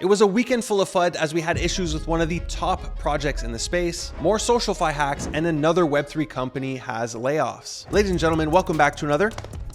It was a weekend full of FUD as we had issues with one of the top projects in the space, more SocialFi hacks, and another Web3 company has layoffs. Ladies and gentlemen, welcome back to another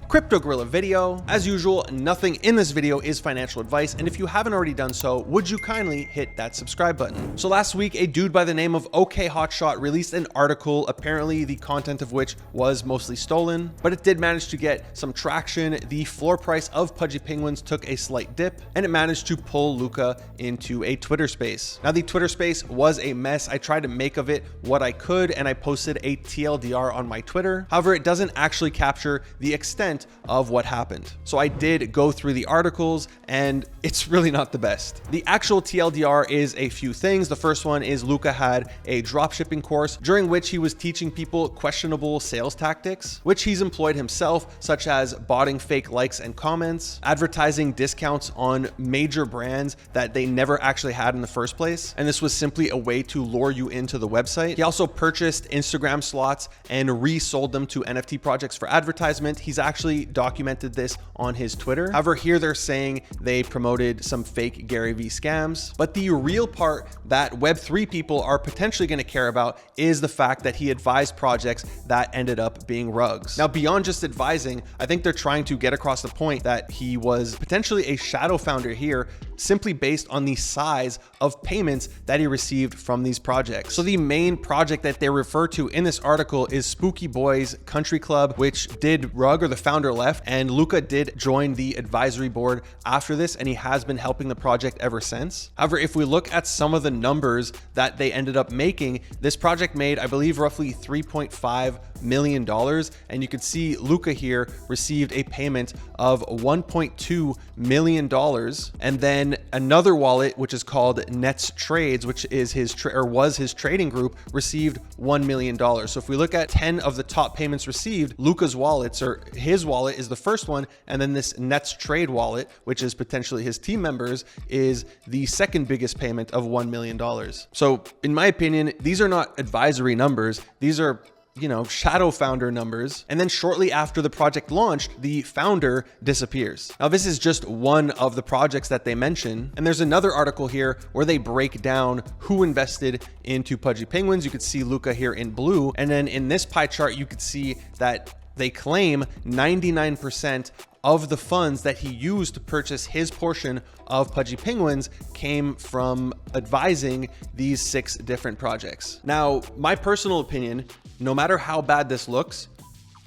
Crypto Gorilla video. As usual, nothing in this video is financial advice, and if you haven't already done so, would you kindly hit that subscribe button? So last week, a dude by the name of OK Hotshot released an article, apparently the content of which was mostly stolen, but it did manage to get some traction. The floor price of Pudgy Penguins took a slight dip, and it managed to pull Luca into a Twitter space. Now, the Twitter space was a mess. I tried to make of it what I could, and I posted a TLDR on my Twitter. However, it doesn't actually capture the extent of what happened. So I did go through the articles, and it's really not the best. The actual TLDR is a few things. The first one is Luca had a dropshipping course during which he was teaching people questionable sales tactics, which he's employed himself, such as botting fake likes and comments, advertising discounts on major brands that they never actually had in the first place. And this was simply a way to lure you into the website. He also purchased Instagram slots and resold them to NFT projects for advertisement. He's actually documented this on his Twitter. However, here they're saying they promoted some fake Gary V scams. But the real part that Web3 people are potentially going to care about is the fact that he advised projects that ended up being rugs. Now, beyond just advising, I think they're trying to get across the point that he was potentially a shadow founder here, simply based on the size of payments that he received from these projects. So the main project that they refer to in this article is Spooky Boys Country Club, which did rug, or the founder left, and Luca did join the advisory board after this, and he has been helping the project ever since. However, if we look at some of the numbers that they ended up making, this project made, I believe, roughly $3.5 million, and you can see Luca here received a payment of $1.2 million, and then another wallet, which is called Netz Trades, which is was his trading group, received $1 million. So if we look at 10 of the top payments received, Luca's wallets, or his wallet, is the first one, and then this Netz Trade wallet, which is potentially his team members, is the second biggest payment of $1 million. So in my opinion, these are not advisory numbers. These are, you know, shadow founder numbers. And then shortly after the project launched, the founder disappears. Now, this is just one of the projects that they mention. And there's another article here where they break down who invested into Pudgy Penguins. You could see Luca here in blue. And then in this pie chart, you could see that they claim 99% of the funds that he used to purchase his portion of Pudgy Penguins came from advising these 6 different projects. Now, my personal opinion, no matter how bad this looks,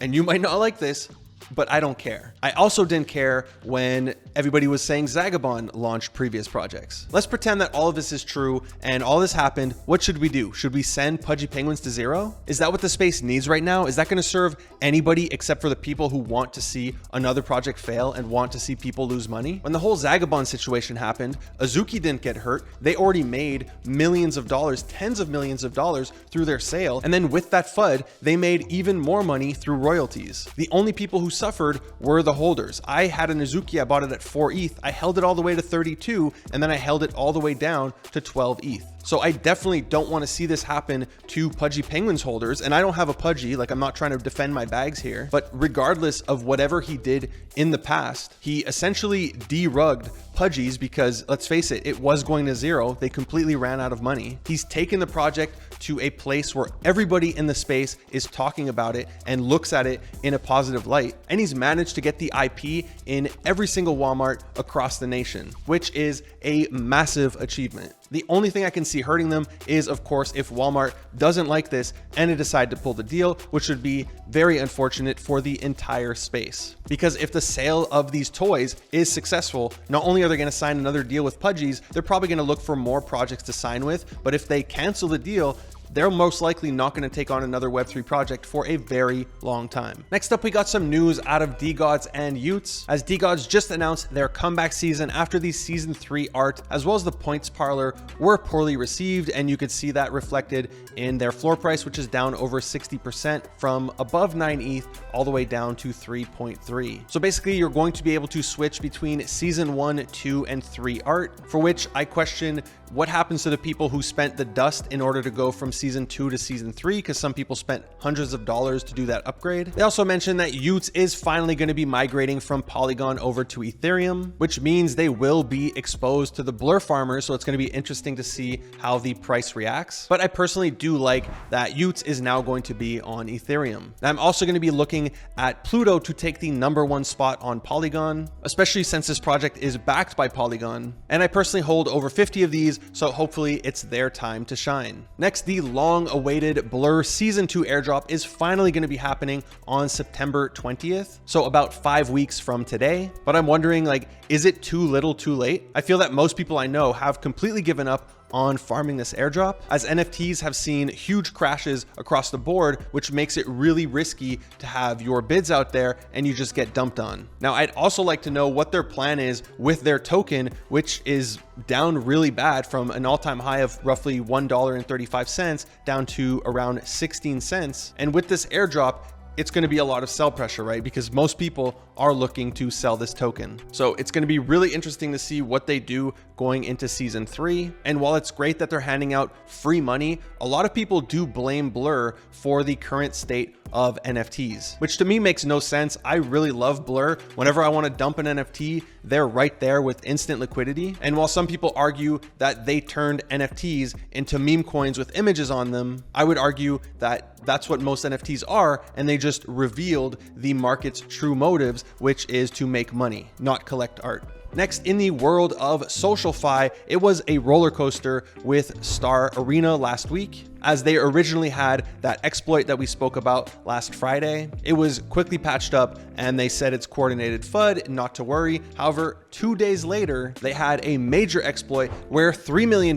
and you might not like this, but I don't care. I also didn't care when everybody was saying Zagabond launched previous projects. Let's pretend that all of this is true and all this happened. What should we do? Should we send Pudgy Penguins to zero? Is that what the space needs right now? Is that going to serve anybody except for the people who want to see another project fail and want to see people lose money? When the whole Zagabond situation happened, Azuki didn't get hurt. They already made millions of dollars, tens of millions of dollars through their sale. And then with that FUD, they made even more money through royalties. The only people who suffered were the holders. I had an Azuki, I bought it at 4 ETH. I held it all the way to 32, and then I held it all the way down to 12 ETH. So I definitely don't want to see this happen to Pudgy Penguins holders. And I don't have a Pudgy, like, I'm not trying to defend my bags here, but regardless of whatever he did in the past, he essentially derugged Pudgies because, let's face it, it was going to zero. They completely ran out of money. He's taken the project to a place where everybody in the space is talking about it and looks at it in a positive light. And he's managed to get the IP in every single Walmart across the nation, which is a massive achievement. The only thing I can see hurting them is, of course, if Walmart doesn't like this and they decide to pull the deal, which would be very unfortunate for the entire space. Because if the sale of these toys is successful, not only are they going to sign another deal with Pudgies, they're probably going to look for more projects to sign with. But if they cancel the deal, they're most likely not going to take on another Web3 project for a very long time. Next up, we got some news out of DeGods and Y00ts, as DeGods just announced their comeback season after the season 3 art, as well as the points parlor, were poorly received, and you could see that reflected in their floor price, which is down over 60% from above 9 ETH all the way down to 3.3. So basically, you're going to be able to switch between season 1, 2, and 3 art, for which I question what happens to the people who spent the dust in order to go from season season 2 to season 3 because some people spent hundreds of dollars to do that upgrade. They also mentioned that y00ts is finally going to be migrating from Polygon over to Ethereum, which means they will be exposed to the blur farmers. So it's going to be interesting to see how the price reacts. But I personally do like that y00ts is now going to be on Ethereum. I'm also going to be looking at Pluto to take the #1 spot on Polygon, especially since this project is backed by Polygon. And I personally hold over 50 of these, so hopefully it's their time to shine. Next, the long-awaited Blur Season 2 airdrop is finally going to be happening on September 20th, so about 5 weeks from today. But I'm wondering, like, is it too little too late? I feel that most people I know have completely given up on farming this airdrop, as NFTs have seen huge crashes across the board, which makes it really risky to have your bids out there and you just get dumped on. Now, I'd also like to know what their plan is with their token, which is down really bad from an all-time high of roughly $1.35 down to around 16 cents. And with this airdrop, it's going to be a lot of sell pressure, right? Because most people are looking to sell this token. So it's going to be really interesting to see what they do going into season 3. And while it's great that they're handing out free money, a lot of people do blame Blur for the current state of NFTs, which to me makes no sense. I really love Blur. Whenever I want to dump an NFT, they're right there with instant liquidity. And while some people argue that they turned NFTs into meme coins with images on them, I would argue that that's what most NFTs are, and they just revealed the market's true motives, which is to make money, not collect art. Next, in the world of SocialFi, it was a roller coaster with Star Arena last week. As they originally had that exploit that we spoke about last Friday, it was quickly patched up and they said it's coordinated FUD, not to worry. However, 2 days later, they had a major exploit where $3 million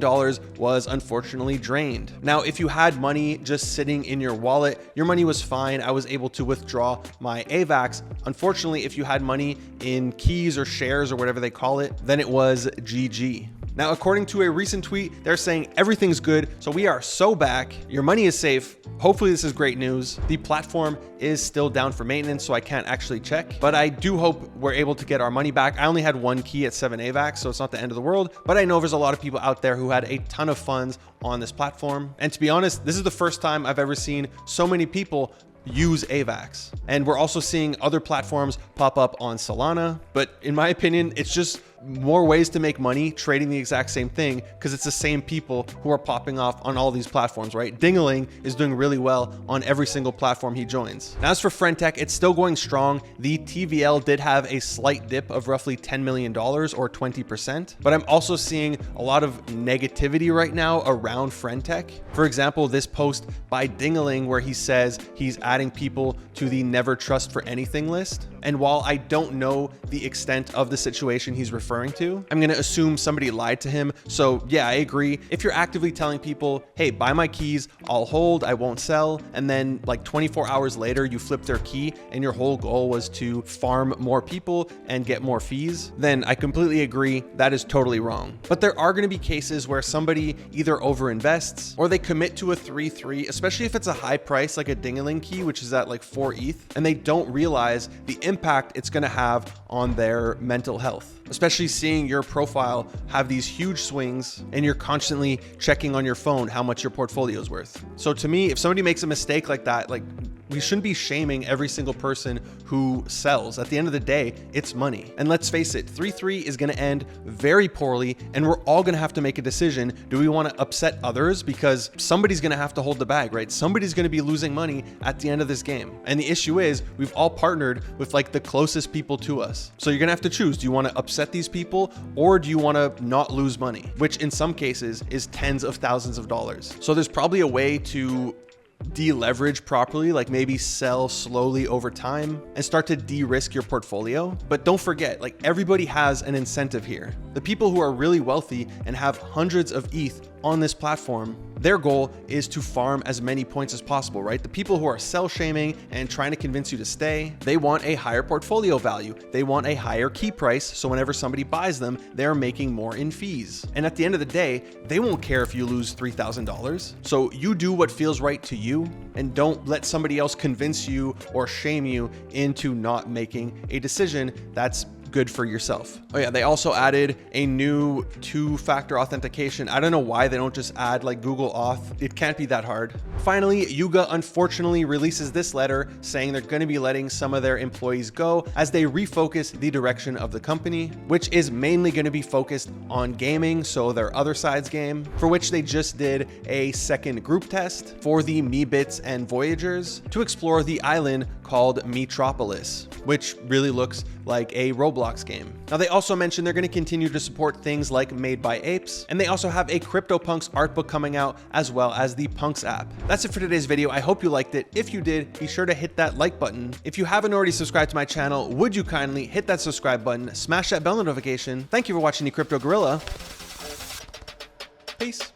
was unfortunately drained. Now, if you had money just sitting in your wallet, your money was fine. I was able to withdraw my AVAX. Unfortunately, if you had money in keys or shares or whatever they call it, then it was GG. Now, according to a recent tweet, they're saying everything's good, so we are so back. Your money is safe. Hopefully this is great news. The platform is still down for maintenance, so I can't actually check, but I do hope we're able to get our money back. I only had 1 key at 7 AVAX, so it's not the end of the world, but I know there's a lot of people out there who had a ton of funds on this platform. And to be honest, this is the first time I've ever seen so many people use AVAX. And we're also seeing other platforms pop up on Solana, but in my opinion, it's just more ways to make money trading the exact same thing, because it's the same people who are popping off on all these platforms, right? Dingaling is doing really well on every single platform he joins. Now, as for Friendtech, it's still going strong. The TVL did have a slight dip of roughly $10 million or 20%, but I'm also seeing a lot of negativity right now around Friendtech. For example, this post by Dingaling where he says he's adding people to the never trust for anything list. And while I don't know the extent of the situation he's referring to, I'm going to assume somebody lied to him. So yeah, I agree. If you're actively telling people, hey, buy my keys, I'll hold, I won't sell, and then like 24 hours later, you flip their key and your whole goal was to farm more people and get more fees, then I completely agree. That is totally wrong. But there are going to be cases where somebody either overinvests or they commit to a 3-3, especially if it's a high price, like a Dingaling key, which is at like 4 ETH, and they don't realize the impact it's going to have on their mental health, especially seeing your profile have these huge swings and you're constantly checking on your phone how much your portfolio is worth. So to me, if somebody makes a mistake like that, like, we shouldn't be shaming every single person who sells. At the end of the day, it's money. And let's face it, 3-3 is going to end very poorly, and we're all going to have to make a decision. Do we want to upset others? Because somebody's going to have to hold the bag, right? Somebody's going to be losing money at the end of this game. And the issue is we've all partnered with like the closest people to us. So you're going to have to choose. Do you want to upset these people, or do you want to not lose money? Which in some cases is tens of thousands of dollars. So there's probably a way to deleverage properly, like maybe sell slowly over time and start to de-risk your portfolio. But don't forget, like, everybody has an incentive here. The people who are really wealthy and have hundreds of ETH on this platform, their goal is to farm as many points as possible, right? The people who are sell shaming and trying to convince you to stay, they want a higher portfolio value. They want a higher key price. So whenever somebody buys them, they're making more in fees. And at the end of the day, they won't care if you lose $3,000. So you do what feels right to you, and don't let somebody else convince you or shame you into not making a decision that's good for yourself. Oh yeah, they also added a new 2-factor authentication. I don't know why they don't just add like Google Auth. It can't be that hard. Finally, Yuga unfortunately releases this letter saying they're going to be letting some of their employees go as they refocus the direction of the company, which is mainly going to be focused on gaming, so their other side's game, for which they just did a second group test for the Me-Bits and Voyagers to explore the island called Metropolis, which really looks like a Roblox game. Now, they also mentioned they're going to continue to support things like Made by Apes, and they also have a CryptoPunks art book coming out, as well as the Punks app. That's it for today's video. I hope you liked it. If you did, be sure to hit that like button. If you haven't already subscribed to my channel, would you kindly hit that subscribe button, smash that bell notification. Thank you for watching the Crypto Gorilla. Peace.